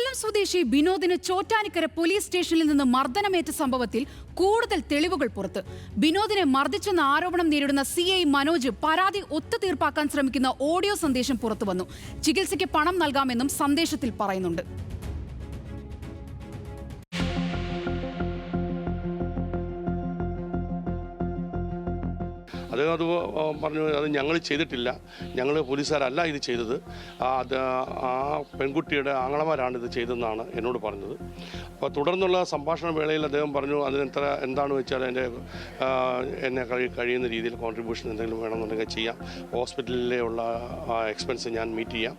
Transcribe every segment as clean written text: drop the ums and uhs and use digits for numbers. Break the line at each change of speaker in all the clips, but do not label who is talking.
കൊല്ലം സ്വദേശി ബിനോദിന് ചോറ്റാനിക്കര പോലീസ് സ്റ്റേഷനിൽ നിന്ന് മർദ്ദനമേറ്റ സംഭവത്തിൽ കൂടുതൽ തെളിവുകൾ പുറത്ത്. ബിനോദിനെ മർദ്ദിച്ചെന്ന ആരോപണം നേരിടുന്ന CI മനോജ് പരാതി ഒത്തുതീർപ്പാക്കാൻ ശ്രമിക്കുന്ന ഓഡിയോ സന്ദേശം പുറത്തുവന്നു. ചികിത്സയ്ക്ക് പണം നൽകാമെന്നും സന്ദേശത്തിൽ പറയുന്നുണ്ട്.
അദ്ദേഹം അത് പറഞ്ഞു, അത് ഞങ്ങൾ ചെയ്തിട്ടില്ല, ഞങ്ങൾ പോലീസുകാരല്ല ഇത് ചെയ്തത്, അത് ആ പെൺകുട്ടിയുടെ ആങ്ങളമാരാണ് ഇത് ചെയ്തതെന്നാണ് എന്നോട് പറഞ്ഞത്. അപ്പോൾ തുടർന്നുള്ള സംഭാഷണ വേളയിൽ അദ്ദേഹം പറഞ്ഞു, എന്താണെന്ന് വെച്ചാൽ എന്നെ കഴിയുന്ന രീതിയിൽ കോൺട്രിബ്യൂഷൻ എന്തെങ്കിലും വേണമെന്നുണ്ടെങ്കിൽ ചെയ്യാം, ഹോസ്പിറ്റലിലെ ഉള്ള എക്സ്പെൻസ് ഞാൻ മീറ്റ് ചെയ്യാം,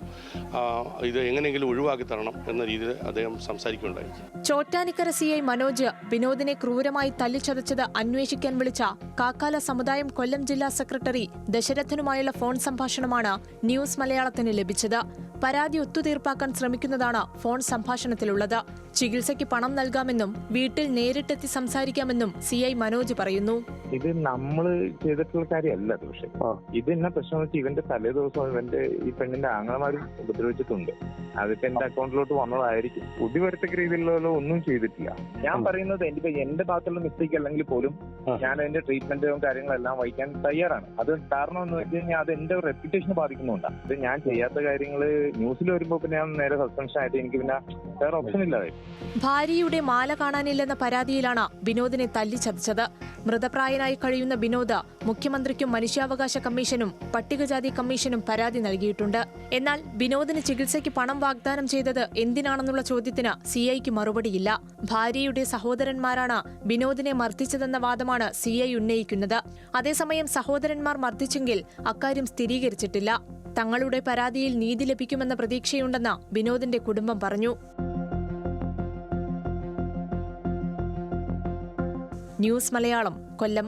ഇത് എങ്ങനെയെങ്കിലും ഒഴിവാക്കി തരണം എന്ന രീതിയിൽ അദ്ദേഹം സംസാരിക്കുകയുണ്ടായി.
ചോറ്റാനിക്കര CI മനോജ് ബിനോദിനെ ക്രൂരമായി തല്ലിച്ചതച്ചത് അന്വേഷിക്കാൻ വിളിച്ച കാക്കാല സമുദായം കൊല്ലം ജില്ലാ സെക്രട്ടറി ദശരഥനുമായുള്ള ഫോൺ സംഭാഷണമാണ് ന്യൂസ് മലയാളത്തിന് ലഭിച്ചത്. പരാതി ഒത്തുതീർപ്പാക്കാൻ ശ്രമിക്കുന്നതാണ് ഫോൺ സംഭാഷണത്തിലുള്ളത്. ചികിത്സയ്ക്ക് പണം നൽകാമെന്നും വീട്ടിൽ നേരിട്ടെത്തി സംസാരിക്കാമെന്നും CI മനോജ് പറയുന്നു.
ഇത് നമ്മൾ ചെയ്തിട്ടുള്ള കാര്യമല്ല. പക്ഷെ ഇത് എന്നാ പ്രശ്നം വെച്ചാൽ ഇവന്റെ തലേ ദിവസം ഇവന്റെ ഈ പെണ്ണിന്റെ ആങ്ങളമാരും ഉപദ്രവിച്ചിട്ടുണ്ട്. അതിപ്പോ എന്റെ അക്കൗണ്ടിലോട്ട് വന്നതായിരിക്കും. ബുദ്ധിപരത്തക്ക രീതിയിലുള്ള ഒന്നും ചെയ്തിട്ടില്ല. ഞാൻ പറയുന്നത് എന്റെ ഭാഗത്തുള്ള മിസ്റ്റേക്ക് അല്ലെങ്കിൽ പോലും ഞാൻ അതിന്റെ ട്രീറ്റ്മെന്റും കാര്യങ്ങളെല്ലാം വഹിക്കാൻ തയ്യാറാണ്. അത് കാരണം എന്ന് വെച്ച് കഴിഞ്ഞാൽ അത് എന്റെ റെപ്യൂട്ടേഷന് ബാധിക്കുന്നുണ്ടാണ്. ഇത് ഞാൻ ചെയ്യാത്ത കാര്യങ്ങള് ന്യൂസിൽ വരുമ്പോ പിന്നെ ഞാൻ നേരെ സസ്പെൻഷൻ ആയിട്ട് എനിക്ക് പിന്നെ വേറെ ഓപ്ഷൻ ഇല്ലാതെ.
ഭാര്യയുടെ മാല കാണാനില്ലെന്ന പരാതിയിലാണ് ബിനോദിനെ തല്ലിച്ചതച്ചത്. മൃതപ്രായനായി കഴിയുന്ന ബിനോദ് മുഖ്യമന്ത്രിക്കും മനുഷ്യാവകാശ കമ്മീഷനും പട്ടികജാതി കമ്മീഷനും പരാതി നൽകിയിട്ടുണ്ട്. എന്നാൽ ബിനോദിന് ചികിത്സയ്ക്ക് പണം വാഗ്ദാനം ചെയ്തത് എന്തിനാണെന്നുള്ള ചോദ്യത്തിന് CIക്ക് മറുപടിയില്ല. ഭാര്യയുടെ സഹോദരന്മാരാണ് ബിനോദിനെ മർദ്ദിച്ചതെന്ന വാദമാണ് CI ഉന്നയിക്കുന്നത്. അതേസമയം സഹോദരന്മാർ മർദ്ദിച്ചെങ്കിൽ അക്കാര്യം സ്ഥിരീകരിച്ചിട്ടില്ല. തങ്ങളുടെ പരാതിയിൽ നീതി ലഭിക്കുമെന്ന പ്രതീക്ഷയുണ്ടെന്ന് ബിനോദിന്റെ കുടുംബം പറഞ്ഞു. ന്യൂസ് മലയാളം, കൊല്ലം.